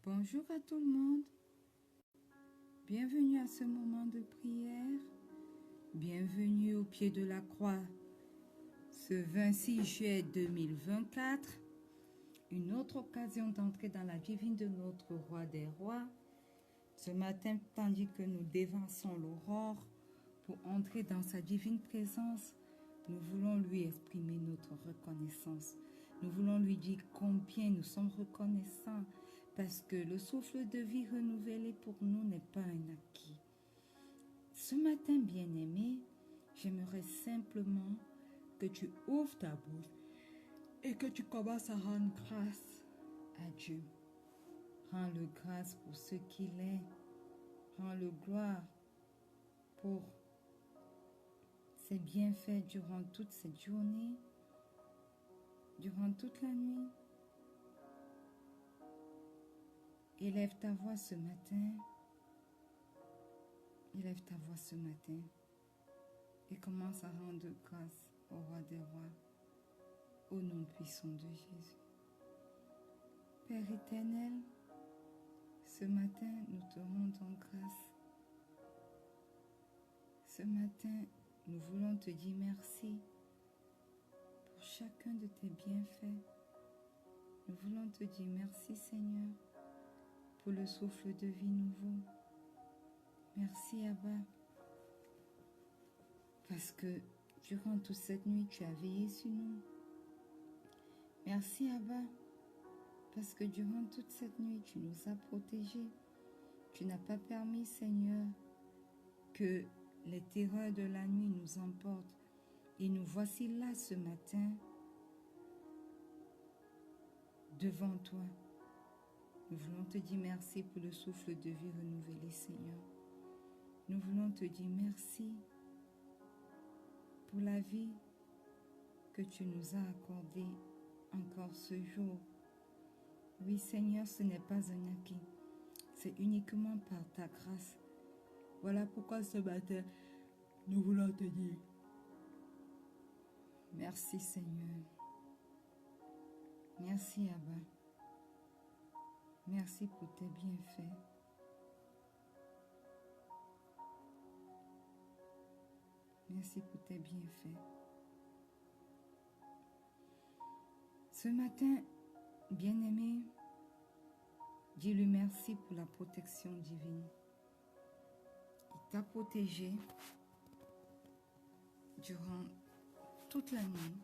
Bonjour à tout le monde, bienvenue à ce moment de prière, bienvenue au pied de la croix. Ce 26 juillet 2024, une autre occasion d'entrer dans la divine de notre roi des rois. Ce matin, tandis que nous dévançons l'aurore pour entrer dans sa divine présence, nous voulons lui exprimer notre reconnaissance. Nous voulons lui dire combien nous sommes reconnaissants parce que le souffle de vie renouvelé pour nous n'est pas un acquis. Ce matin, bien-aimé, j'aimerais simplement que tu ouvres ta bouche et que tu commences à rendre grâce à Dieu. Rends-le grâce pour ce qu'il est. Rends-le gloire pour ses bienfaits durant toute cette journée, durant toute la nuit. Élève ta voix ce matin. Élève ta voix ce matin et commence à rendre grâce au roi des rois, au nom puissant de Jésus. Père éternel, ce matin, nous te rendons grâce. Ce matin, nous voulons te dire merci pour chacun de tes bienfaits. Nous voulons te dire merci, Seigneur, pour le souffle de vie nouveau. Merci, Abba, parce que durant toute cette nuit, tu as veillé sur nous. Merci, Abba, parce que durant toute cette nuit, tu nous as protégés. Tu n'as pas permis, Seigneur, que les terreurs de la nuit nous emportent. Et nous voici là ce matin, devant toi. Nous voulons te dire merci pour le souffle de vie renouvelé, Seigneur. Nous voulons te dire merci pour la vie que tu nous as accordée encore ce jour. Oui, Seigneur, ce n'est pas un acquis. C'est uniquement par ta grâce. Voilà pourquoi ce matin, nous voulons te dire merci, Seigneur. Merci, Abba. Merci pour tes bienfaits. Merci pour tes bienfaits. Ce matin, bien-aimé, dis-lui merci pour la protection divine. Il t'a protégé durant toute la nuit.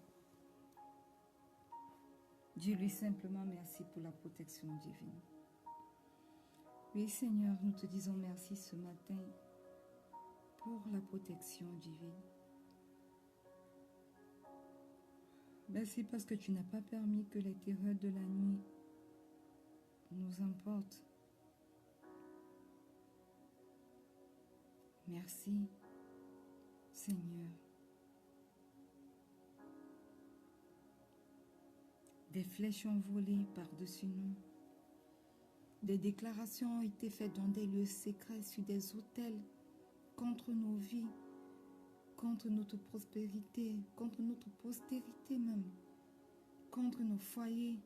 Dis-lui simplement merci pour la protection divine. Oui, Seigneur, nous te disons merci ce matin pour la protection divine. Merci parce que tu n'as pas permis que les terreurs de la nuit nous emportent. Merci, Seigneur. Des flèches ont volé par-dessus nous. Des déclarations ont été faites dans des lieux secrets sur des autels contre nos vies, contre notre prospérité, contre notre postérité même, contre nos foyers,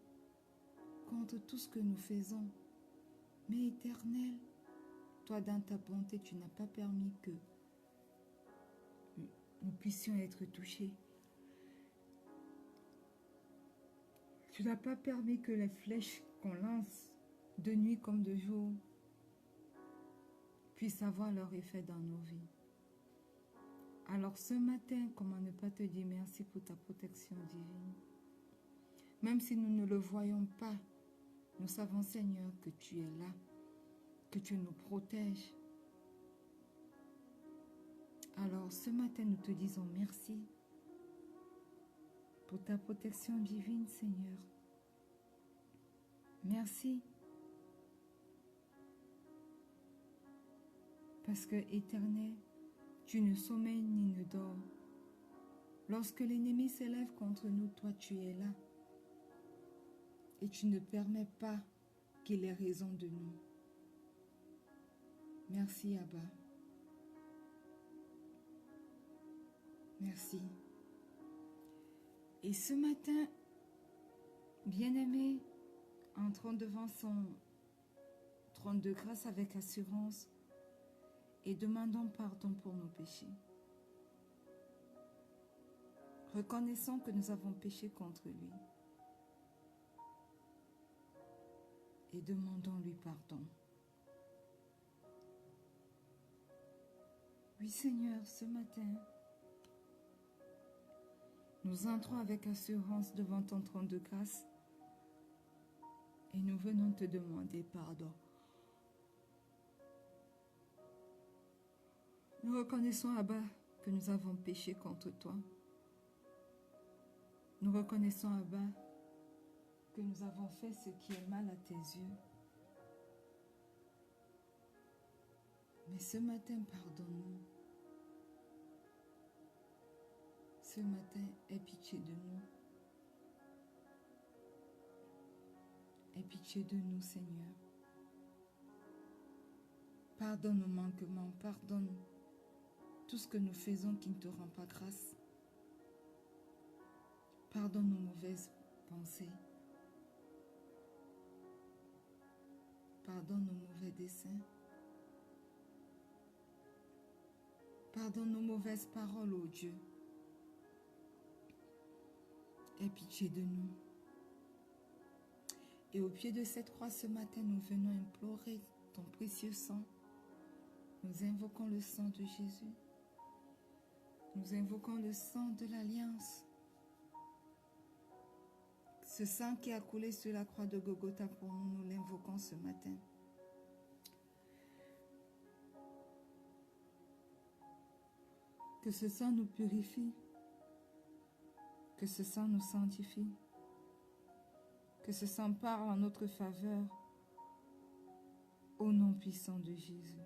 contre tout ce que nous faisons. Mais Éternel, toi dans ta bonté, tu n'as pas permis que nous puissions être touchés. Tu n'as pas permis que les flèches qu'on lance de nuit comme de jour puissent avoir leur effet dans nos vies. Alors ce matin, comment ne pas te dire merci pour ta protection divine? Même si nous ne le voyons pas, nous savons, Seigneur, que tu es là, que tu nous protèges. Alors ce matin, nous te disons merci pour ta protection divine, Seigneur. Merci. Parce que, Éternel, tu ne sommeilles ni ne dors. Lorsque l'ennemi s'élève contre nous, toi tu es là. Et tu ne permets pas qu'il ait raison de nous. Merci Abba. Merci. Et ce matin, bien-aimé, entrons devant son trône de grâce avec assurance et demandons pardon pour nos péchés. Reconnaissons que nous avons péché contre lui et demandons-lui pardon. Oui Seigneur, ce matin, nous entrons avec assurance devant ton trône de grâce et nous venons te demander pardon. Nous reconnaissons, Abba, que nous avons péché contre toi. Nous reconnaissons, Abba, que nous avons fait ce qui est mal à tes yeux. Mais ce matin, pardonne-nous. Ce matin, aie pitié de nous. Aie pitié de nous, Seigneur. Pardonne nos manquements, pardonne tout ce que nous faisons qui ne te rend pas grâce. Pardonne nos mauvaises pensées. Pardonne nos mauvais desseins. Pardonne nos mauvaises paroles, ô Dieu. Aie pitié de nous. Et au pied de cette croix ce matin, nous venons implorer ton précieux sang. Nous invoquons le sang de Jésus. Nous invoquons le sang de l'Alliance. Ce sang qui a coulé sur la croix de Golgotha pour nous, nous l'invoquons ce matin. Que ce sang nous purifie. Que ce sang nous sanctifie. Que ce sang parle en notre faveur. Au nom puissant de Jésus.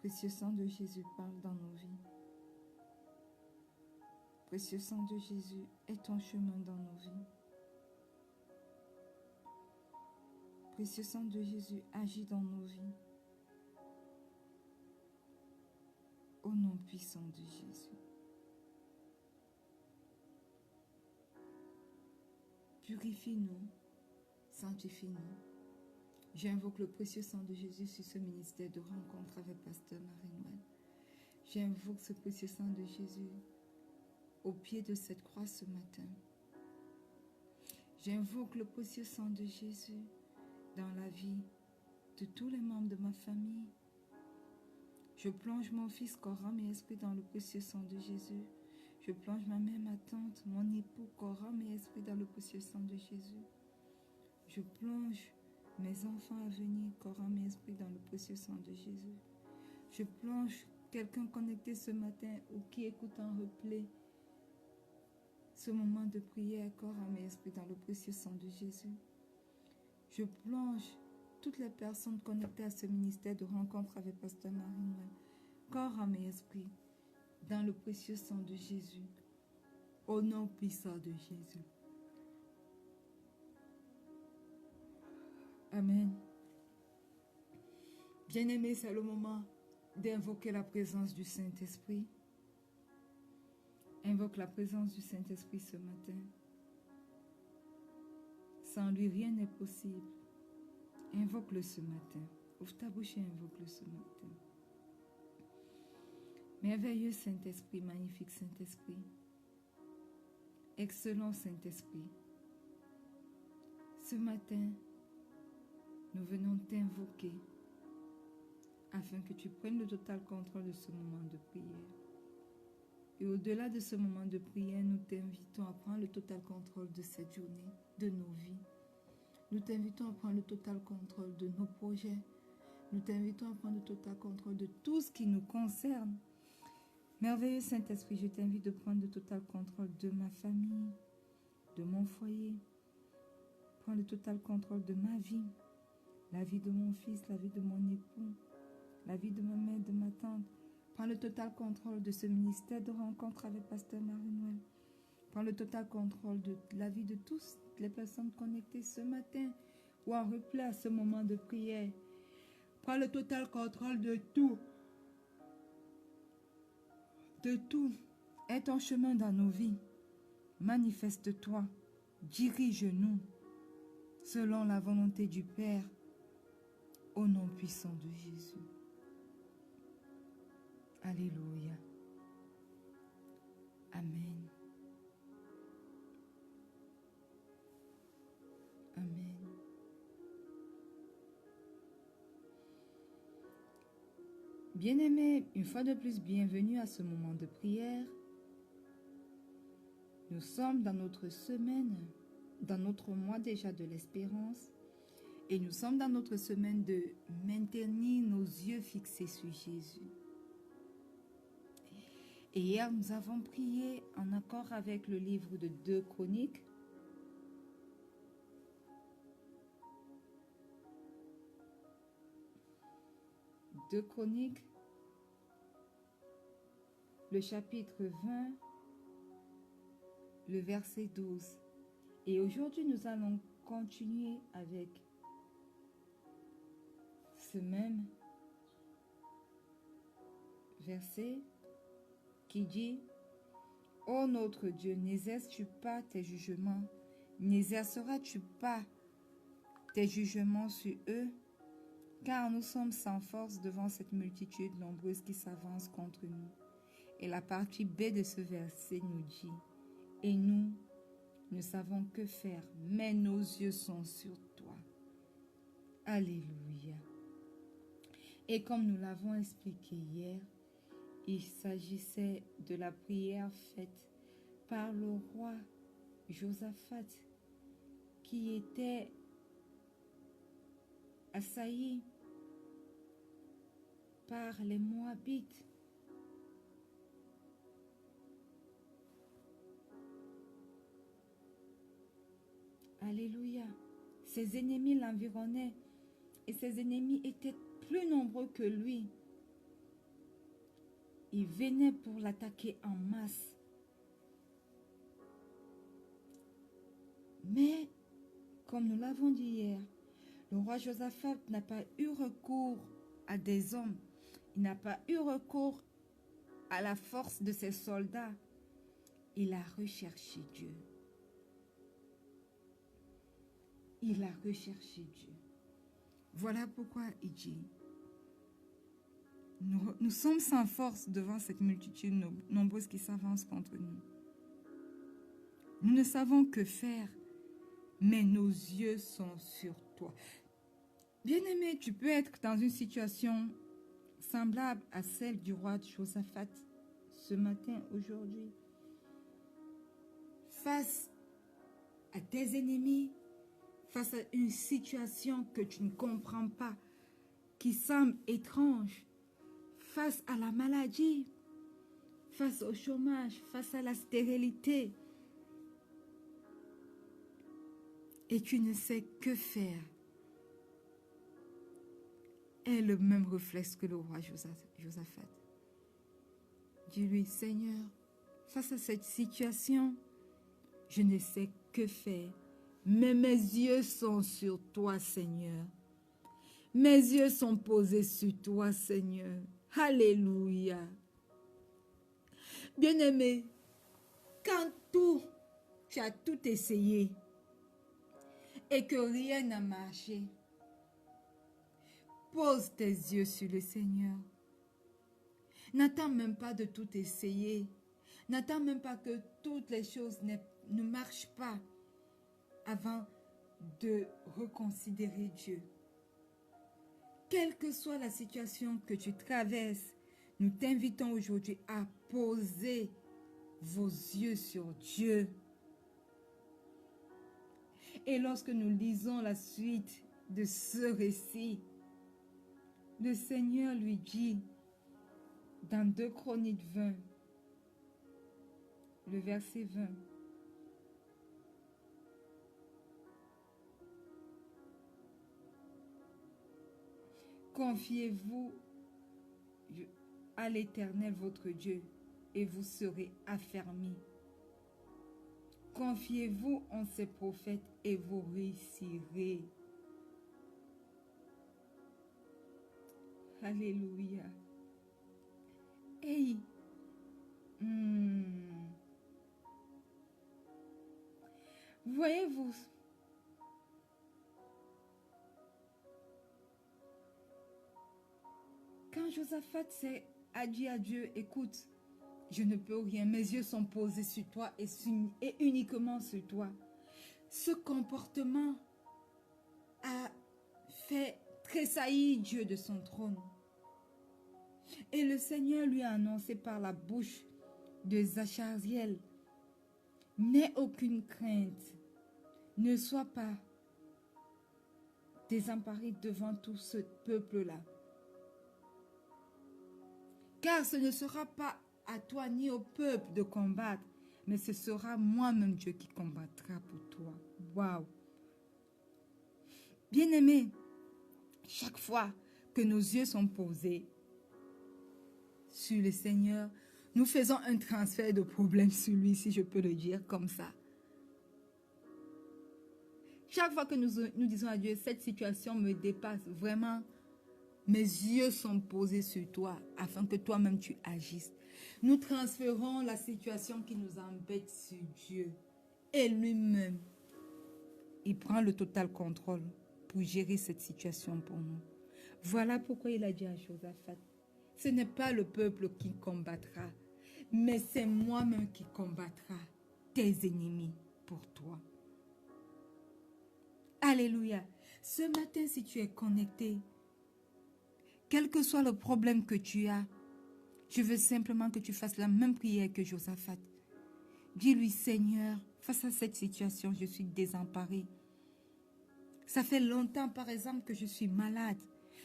Précieux sang de Jésus, parle dans nos vies. Précieux sang de Jésus, aie ton chemin dans nos vies. Précieux sang de Jésus, agis dans nos vies. Au nom puissant de Jésus. Purifie-nous, sanctifie-nous. J'invoque le précieux sang de Jésus sur ce ministère de rencontre avec Pasteur Marie-Noël. J'invoque ce précieux sang de Jésus au pied de cette croix ce matin. J'invoque le précieux sang de Jésus dans la vie de tous les membres de ma famille. Je plonge mon fils, corps, âme et esprit dans le précieux sang de Jésus. Je plonge ma mère, ma tante, mon époux, corps, âme et esprit dans le précieux sang de Jésus. Je plonge mes enfants à venir, corps, âme et esprit dans le précieux sang de Jésus. Je plonge quelqu'un connecté ce matin ou qui écoute en replay ce moment de prière, corps, âme et esprit dans le précieux sang de Jésus. Je plonge toutes les personnes connectées à ce ministère de rencontre avec Pasteur Marie-Noël, corps, âme et esprit, dans le précieux sang de Jésus, au nom puissant de Jésus. Amen. Bien-aimés, c'est le moment d'invoquer la présence du Saint-Esprit. Invoque la présence du Saint-Esprit ce matin. Sans lui, rien n'est possible. Invoque-le ce matin. Ouvre ta bouche et invoque-le ce matin. Merveilleux Saint-Esprit, magnifique Saint-Esprit. Excellent Saint-Esprit. Ce matin, nous venons t'invoquer afin que tu prennes le total contrôle de ce moment de prière. Et au-delà de ce moment de prière, nous t'invitons à prendre le total contrôle de cette journée, de nos vies. Nous t'invitons à prendre le total contrôle de nos projets. Nous t'invitons à prendre le total contrôle de tout ce qui nous concerne. Merveilleux Saint-Esprit, je t'invite de prendre le total contrôle de ma famille, de mon foyer. Prends le total contrôle de ma vie, la vie de mon fils, la vie de mon époux, la vie de ma mère, de ma tante. Prends le total contrôle de ce ministère de rencontre avec Pasteur Marie-Noël. Prends le total contrôle de la vie de toutes les personnes connectées ce matin ou en replay à ce moment de prière. Prends le total contrôle de tout. De tout. Aie ton chemin dans nos vies. Manifeste-toi. Dirige-nous selon la volonté du Père. Au nom puissant de Jésus. Alléluia. Amen. Amen. Bien-aimés, une fois de plus, bienvenue à ce moment de prière. Nous sommes dans notre semaine, dans notre mois déjà de l'espérance, et nous sommes dans notre semaine de maintenir nos yeux fixés sur Jésus. Et hier, nous avons prié en accord avec le livre de 2 Chroniques. Le chapitre 20, le verset 12. Et aujourd'hui, nous allons continuer avec ce même verset qui dit: Ô notre Dieu, n'exerces-tu pas tes jugements, n'exerceras-tu pas tes jugements sur eux? Car nous sommes sans force devant cette multitude nombreuse qui s'avance contre nous. Et la partie B de ce verset nous dit: Et nous ne savons que faire, mais nos yeux sont sur toi. Alléluia. Et comme nous l'avons expliqué hier, il s'agissait de la prière faite par le roi Josaphat qui était assailli par les Moabites. Alléluia. Ses ennemis l'environnaient et ses ennemis étaient plus nombreux que lui. Ils venaient pour l'attaquer en masse. Mais, comme nous l'avons dit hier, le roi Josaphat n'a pas eu recours à des hommes. Il n'a pas eu recours à la force de ses soldats. Il a recherché Dieu. Il a recherché Dieu. Voilà pourquoi il dit: nous sommes sans force devant cette multitude nombreuse qui s'avance contre nous. Nous ne savons que faire, mais nos yeux sont sur toi. Bien-aimé, tu peux être dans une situation semblable à celle du roi Josaphat ce matin, aujourd'hui. Face à tes ennemis, face à une situation que tu ne comprends pas, qui semble étrange, face à la maladie, face au chômage, face à la stérilité, et tu ne sais que faire. Est le même réflexe que le roi Josaphat. Dis-lui: Seigneur, face à cette situation, je ne sais que faire, mais mes yeux sont sur toi, Seigneur. Mes yeux sont posés sur toi, Seigneur. Alléluia. Bien-aimé, quand tu as tout essayé et que rien n'a marché, pose tes yeux sur le Seigneur. N'attends même pas de tout essayer. N'attends même pas que toutes les choses ne marchent pas avant de reconsidérer Dieu. Quelle que soit la situation que tu traverses, nous t'invitons aujourd'hui à poser vos yeux sur Dieu. Et lorsque nous lisons la suite de ce récit, le Seigneur lui dit dans 2 Chroniques 20, le verset 20, confiez-vous à l'Éternel votre Dieu et vous serez affermis. Confiez-vous en ses prophètes et vous réussirez. Alléluia. Hey. Voyez-vous, quand Josaphat a dit à Dieu, écoute, je ne peux rien, mes yeux sont posés sur toi et uniquement sur toi. Ce comportement a fait tressaillir Dieu de son trône. Et le Seigneur lui a annoncé par la bouche de Zachariel, n'aie aucune crainte, ne sois pas désemparé devant tout ce peuple-là. Car ce ne sera pas à toi ni au peuple de combattre, mais ce sera moi-même Dieu qui combattra pour toi. Waouh! Bien-aimés, chaque fois que nos yeux sont posés sur le Seigneur, nous faisons un transfert de problème sur lui, si je peux le dire comme ça. Chaque fois que nous disons à Dieu, cette situation me dépasse, vraiment, mes yeux sont posés sur toi, afin que toi-même tu agisses. Nous transférons la situation qui nous embête sur Dieu. Et lui-même, il prend le total contrôle pour gérer cette situation pour nous. Voilà pourquoi il a dit à Josaphat, ce n'est pas le peuple qui combattra, mais c'est moi-même qui combattra tes ennemis pour toi. Alléluia. Ce matin, si tu es connecté, quel que soit le problème que tu as, je veux simplement que tu fasses la même prière que Josaphat. Dis-lui, Seigneur, face à cette situation, je suis désemparé. Ça fait longtemps, par exemple, que je suis malade.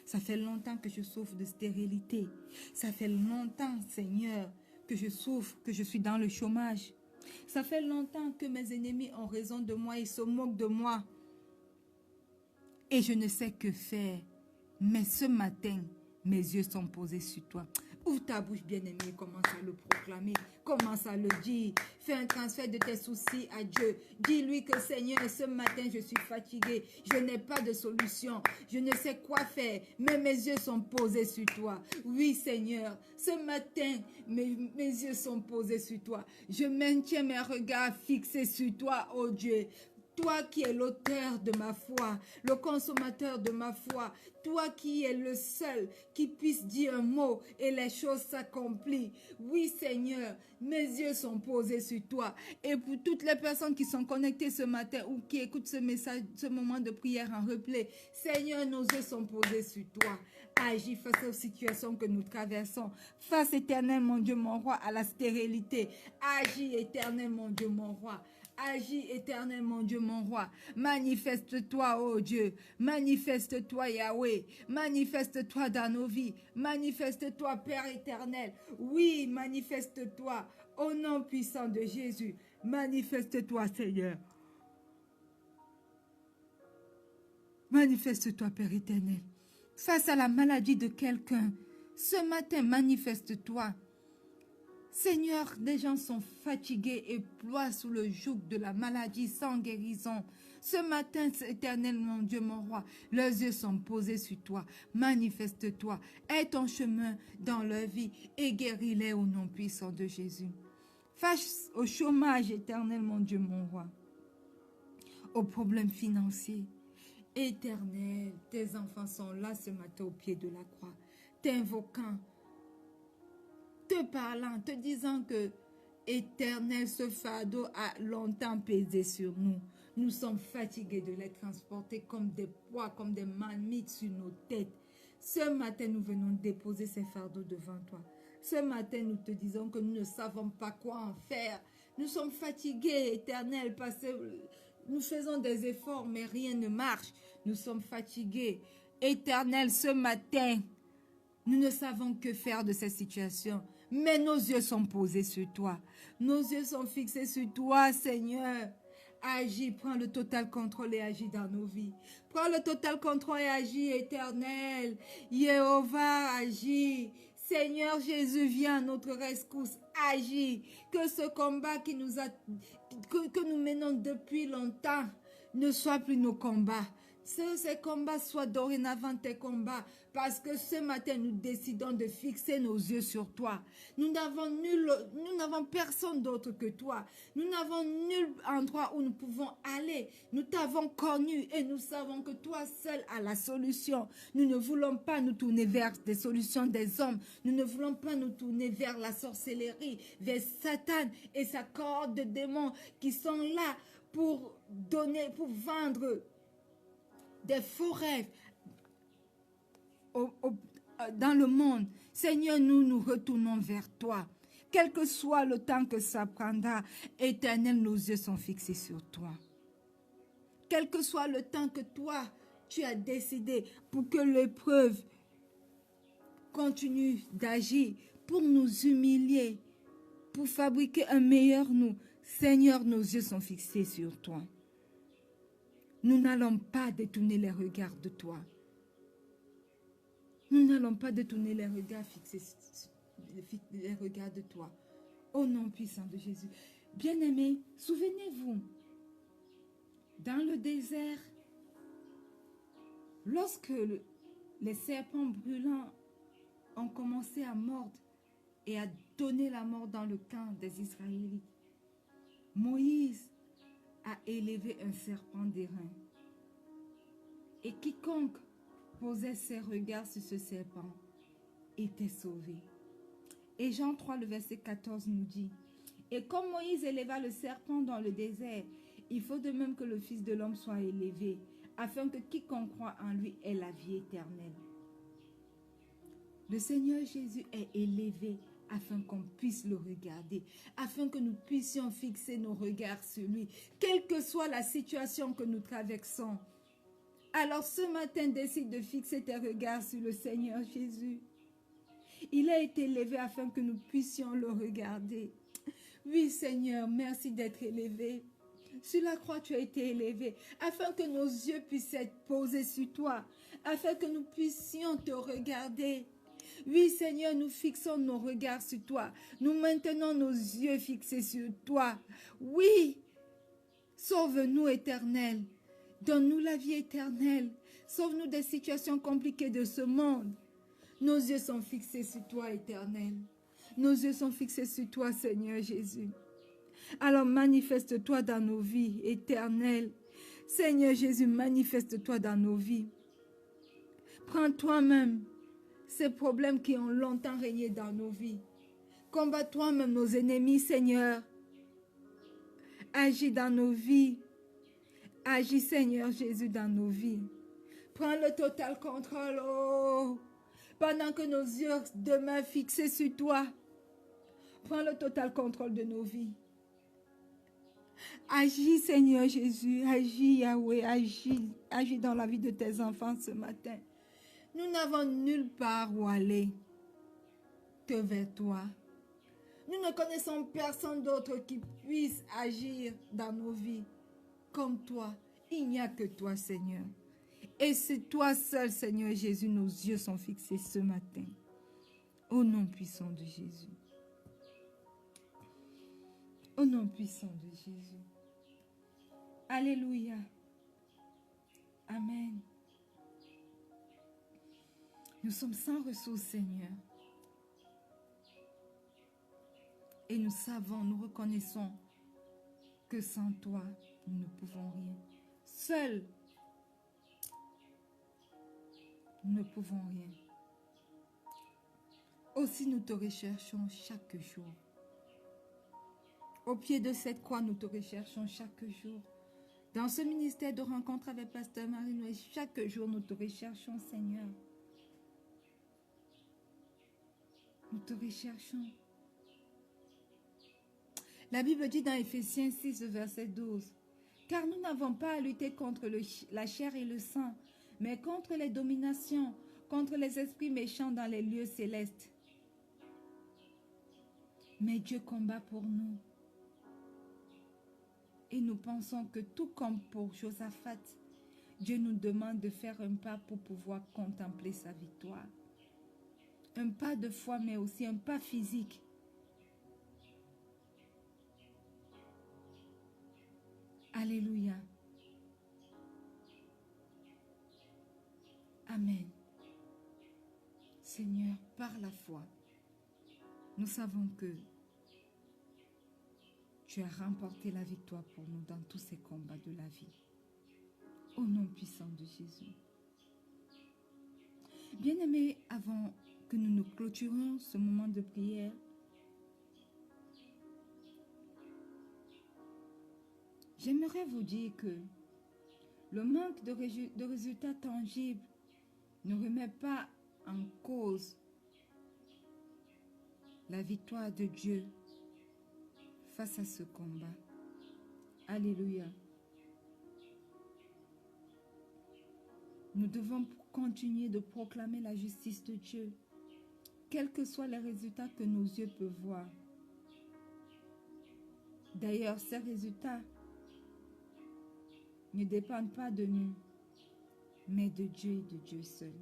Ça fait longtemps que je souffre de stérilité. Ça fait longtemps, Seigneur, que je souffre, que je suis dans le chômage. Ça fait longtemps que mes ennemis ont raison de moi et se moquent de moi. Et je ne sais que faire. Mais ce matin, mes yeux sont posés sur toi. Ouvre ta bouche, bien-aimé, commence à le proclamer, commence à le dire. Fais un transfert de tes soucis à Dieu. Dis-lui que Seigneur, ce matin, je suis fatigué. Je n'ai pas de solution. Je ne sais quoi faire, mais mes yeux sont posés sur toi. Oui, Seigneur, ce matin, mes yeux sont posés sur toi. Je maintiens mes regards fixés sur toi, oh Dieu. Toi qui es l'auteur de ma foi, le consommateur de ma foi, toi qui es le seul qui puisse dire un mot et les choses s'accomplissent. Oui, Seigneur, mes yeux sont posés sur toi. Et pour toutes les personnes qui sont connectées ce matin ou qui écoutent ce message, ce moment de prière en replay, Seigneur, nos yeux sont posés sur toi. Agis face aux situations que nous traversons. Face, éternel, mon Dieu, mon roi, à la stérilité. Agis, éternel, mon Dieu, mon roi. Agis, éternel, mon Dieu, mon roi. Manifeste-toi, oh Dieu. Manifeste-toi, Yahweh. Manifeste-toi dans nos vies. Manifeste-toi, Père éternel. Oui, manifeste-toi. Au nom puissant de Jésus. Manifeste-toi, Seigneur. Manifeste-toi, Père éternel. Face à la maladie de quelqu'un, ce matin, manifeste-toi. Seigneur, des gens sont fatigués et ploient sous le joug de la maladie sans guérison. Ce matin, éternel, mon Dieu, mon roi, leurs yeux sont posés sur toi. Manifeste-toi. Aie ton chemin dans leur vie et guéris-les au nom puissant de Jésus. Face au chômage, éternel, mon Dieu, mon roi, aux problèmes financiers. Éternel, tes enfants sont là ce matin au pied de la croix, t'invoquant, te parlant, te disant que, éternel, ce fardeau a longtemps pesé sur nous. Nous sommes fatigués de les transporter comme des poids, comme des marmites sur nos têtes. Ce matin, nous venons déposer ces fardeaux devant toi. Ce matin, nous te disons que nous ne savons pas quoi en faire. Nous sommes fatigués, éternel, parce que nous faisons des efforts, mais rien ne marche. Nous sommes fatigués. Éternel, ce matin, nous ne savons que faire de cette situation. Mais nos yeux sont posés sur toi. Nos yeux sont fixés sur toi, Seigneur. Agis, prends le total contrôle et agis dans nos vies. Prends le total contrôle et agis, éternel. Jéhovah, agis. Seigneur Jésus, viens à notre rescousse, agis. Que ce combat que nous menons depuis longtemps ne soit plus nos combats. Ces combats soient dorénavant tes combats, parce que ce matin, nous décidons de fixer nos yeux sur toi. Nous n'avons personne d'autre que toi. Nous n'avons nul endroit où nous pouvons aller. Nous t'avons connu et nous savons que toi seul as la solution. Nous ne voulons pas nous tourner vers des solutions des hommes. Nous ne voulons pas nous tourner vers la sorcellerie, vers Satan et sa cohorte de démons qui sont là pour vendre des faux rêves dans le monde. Seigneur, nous nous retournons vers toi. Quel que soit le temps que ça prendra, Éternel, nos yeux sont fixés sur toi. Quel que soit le temps que toi, tu as décidé pour que l'épreuve continue d'agir, pour nous humilier, pour fabriquer un meilleur nous. Seigneur, nos yeux sont fixés sur toi. Nous n'allons pas détourner les regards de toi. Nous n'allons pas détourner les regards les regards de toi. Au nom puissant de Jésus. Bien-aimés, souvenez-vous, dans le désert, lorsque les serpents brûlants ont commencé à mordre et à donner la mort dans le camp des Israélites, Moïse a élevé un serpent d'airain. Et quiconque posait ses regards sur ce serpent était sauvé. Et Jean 3, le verset 14 nous dit, « Et comme Moïse éleva le serpent dans le désert, il faut de même que le Fils de l'homme soit élevé, afin que quiconque croit en lui ait la vie éternelle. » Le Seigneur Jésus est élevé afin qu'on puisse le regarder, afin que nous puissions fixer nos regards sur lui, quelle que soit la situation que nous traversons. Alors ce matin, décide de fixer tes regards sur le Seigneur Jésus. Il a été élevé afin que nous puissions le regarder. Oui Seigneur, merci d'être élevé. Sur la croix, tu as été élevé, afin que nos yeux puissent être posés sur toi, afin que nous puissions te regarder. Oui Seigneur, nous fixons nos regards sur toi. Nous maintenons nos yeux fixés sur toi. Oui, sauve-nous éternel. Donne-nous la vie éternelle. Sauve-nous des situations compliquées de ce monde. Nos yeux sont fixés sur toi, éternel. Nos yeux sont fixés sur toi, Seigneur Jésus. Alors manifeste-toi dans nos vies, éternel. Seigneur Jésus, manifeste-toi dans nos vies. Prends toi-même ces problèmes qui ont longtemps régné dans nos vies. Combat toi-même nos ennemis, Seigneur. Agis dans nos vies. Agis, Seigneur Jésus, dans nos vies. Prends le total contrôle, oh, pendant que nos yeux demeurent fixés sur toi. Prends le total contrôle de nos vies. Agis, Seigneur Jésus. Agis, Yahweh. Agis dans la vie de tes enfants ce matin. Nous n'avons nulle part où aller que vers toi. Nous ne connaissons personne d'autre qui puisse agir dans nos vies comme toi. Il n'y a que toi, Seigneur. Et c'est toi seul, Seigneur Jésus, nos yeux sont fixés ce matin. Au nom puissant de Jésus. Au nom puissant de Jésus. Alléluia. Amen. Nous sommes sans ressources, Seigneur. Et nous savons, nous reconnaissons que sans toi, nous ne pouvons rien. Seuls, nous ne pouvons rien. Aussi, nous te recherchons chaque jour. Au pied de cette croix, nous te recherchons chaque jour. Dans ce ministère de rencontre avec Pasteur Marie-Noël, chaque jour, nous te recherchons, Seigneur. Nous te recherchons. La Bible dit dans Éphésiens 6, verset 12, « Car nous n'avons pas à lutter contre la chair et le sang, mais contre les dominations, contre les esprits méchants dans les lieux célestes. Mais Dieu combat pour nous. Et nous pensons que tout comme pour Josaphat, Dieu nous demande de faire un pas pour pouvoir contempler sa victoire. un pas de foi, mais aussi un pas physique. Alléluia. Amen. Seigneur, par la foi, nous savons que tu as remporté la victoire pour nous dans tous ces combats de la vie. Au nom puissant de Jésus. Bien-aimés, avant que nous nous clôturions ce moment de prière, j'aimerais vous dire que le manque de résultats tangibles ne remet pas en cause la victoire de Dieu face à ce combat. Alléluia. Nous devons continuer de proclamer la justice de Dieu, quels que soient les résultats que nos yeux peuvent voir. D'ailleurs, ces résultats ne dépendent pas de nous, mais de Dieu et de Dieu seul.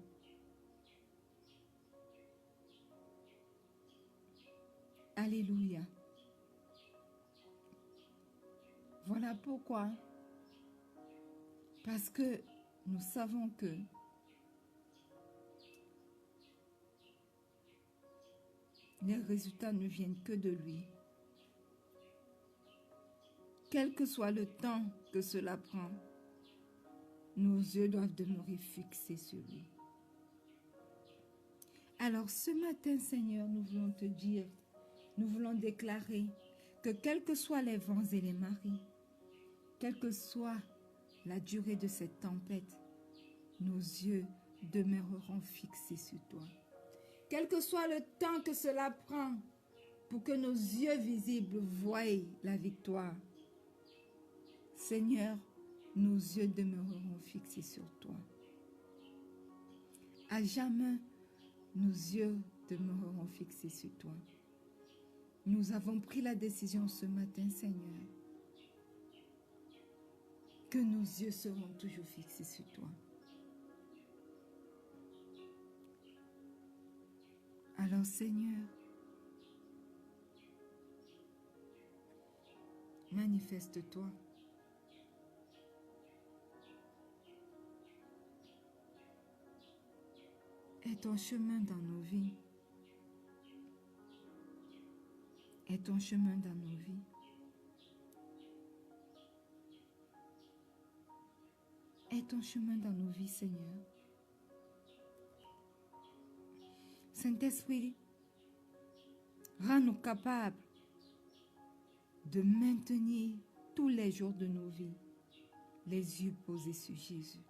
Alléluia. Voilà pourquoi, parce que nous savons que les résultats ne viennent que de lui. Quel que soit le temps que cela prend, nos yeux doivent demeurer fixés sur lui. Alors ce matin, Seigneur, nous voulons te dire, nous voulons déclarer que quels que soient les vents et les marées, quelle que soit la durée de cette tempête, nos yeux demeureront fixés sur toi. Quel que soit le temps que cela prend pour que nos yeux visibles voient la victoire, Seigneur, nos yeux demeureront fixés sur toi. À jamais, nos yeux demeureront fixés sur toi. Nous avons pris la décision ce matin, Seigneur, que nos yeux seront toujours fixés sur toi. Alors, Seigneur, manifeste-toi. Aie ton chemin dans nos vies. Aie ton chemin dans nos vies. Aie ton chemin dans nos vies, Seigneur. Saint-Esprit, rends-nous capables de maintenir tous les jours de nos vies les yeux posés sur Jésus.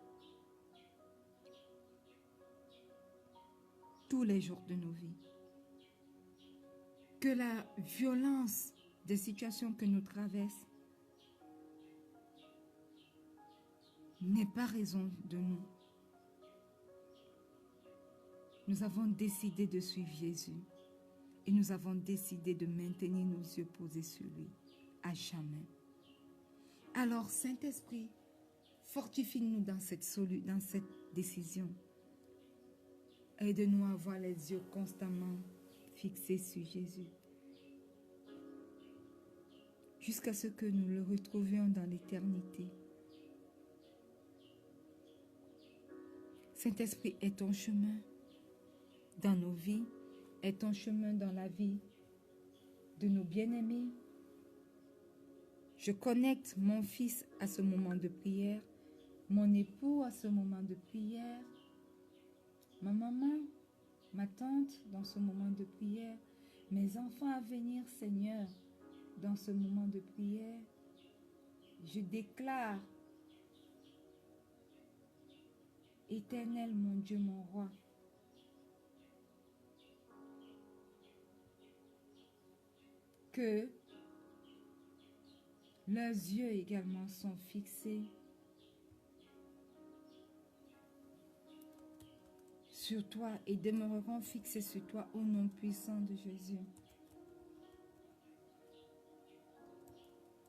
Tous les jours de nos vies. Que la violence des situations que nous traversons n'ait pas raison de nous. Nous avons décidé de suivre Jésus et nous avons décidé de maintenir nos yeux posés sur lui à jamais. Alors, Saint-Esprit, fortifie-nous dans cette décision. Aide-nous à avoir les yeux constamment fixés sur Jésus jusqu'à ce que nous le retrouvions dans l'éternité. Saint-Esprit, est ton chemin dans nos vies, est ton chemin dans la vie de nos bien-aimés. Je connecte mon fils à ce moment de prière, mon époux à ce moment de prière, ma maman, ma tante dans ce moment de prière, mes enfants à venir, Seigneur, dans ce moment de prière. Je déclare, Éternel, mon Dieu, mon roi, que leurs yeux également sont fixés sur toi et demeureront fixés sur toi au nom puissant de Jésus.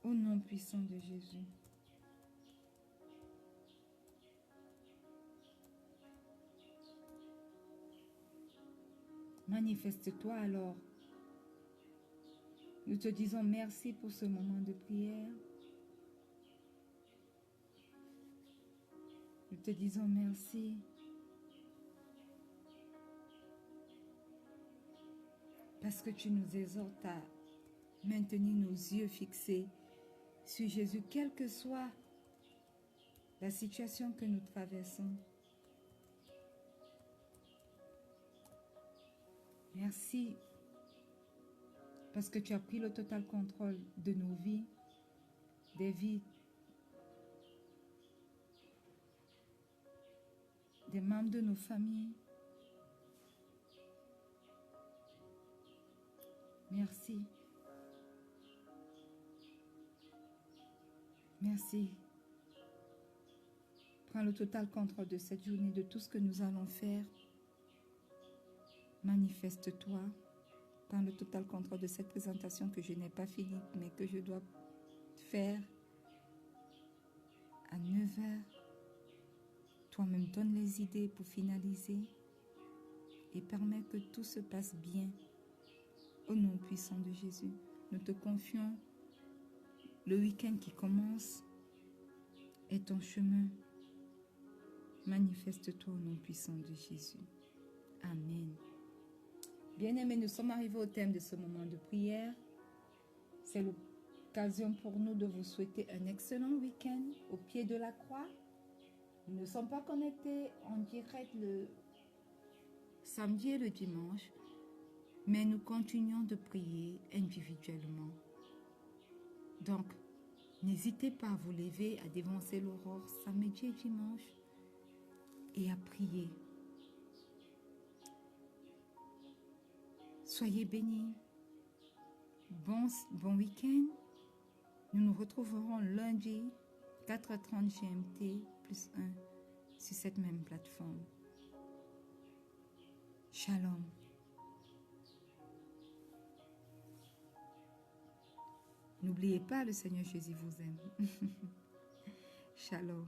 Au nom puissant de Jésus. Manifeste-toi alors. Nous te disons merci pour ce moment de prière. Nous te disons merci. Parce que tu nous exhortes à maintenir nos yeux fixés sur Jésus, quelle que soit la situation que nous traversons. Merci parce que tu as pris le total contrôle de nos vies, des vies des membres de nos familles. Merci. Merci. Prends le total contrôle de cette journée, de tout ce que nous allons faire. Manifeste-toi. Prends le total contrôle de cette présentation que je n'ai pas finie, mais que je dois faire à 9 heures. Toi-même, donne les idées pour finaliser et permets que tout se passe bien. Au nom puissant de Jésus, nous te confions le week-end qui commence et ton chemin. Manifeste-toi au nom puissant de Jésus. Amen. Bien-aimés, nous sommes arrivés au terme de ce moment de prière. C'est l'occasion pour nous de vous souhaiter un excellent week-end au pied de la croix. Nous ne sommes pas connectés en direct le samedi et le dimanche, mais nous continuons de prier individuellement. Donc, n'hésitez pas à vous lever, à dévancer l'aurore samedi et dimanche et à prier. Soyez bénis. Bon week-end. Nous nous retrouverons lundi 4h30 GMT plus 1 sur cette même plateforme. Shalom. N'oubliez pas, le Seigneur Jésus vous aime. Shalom.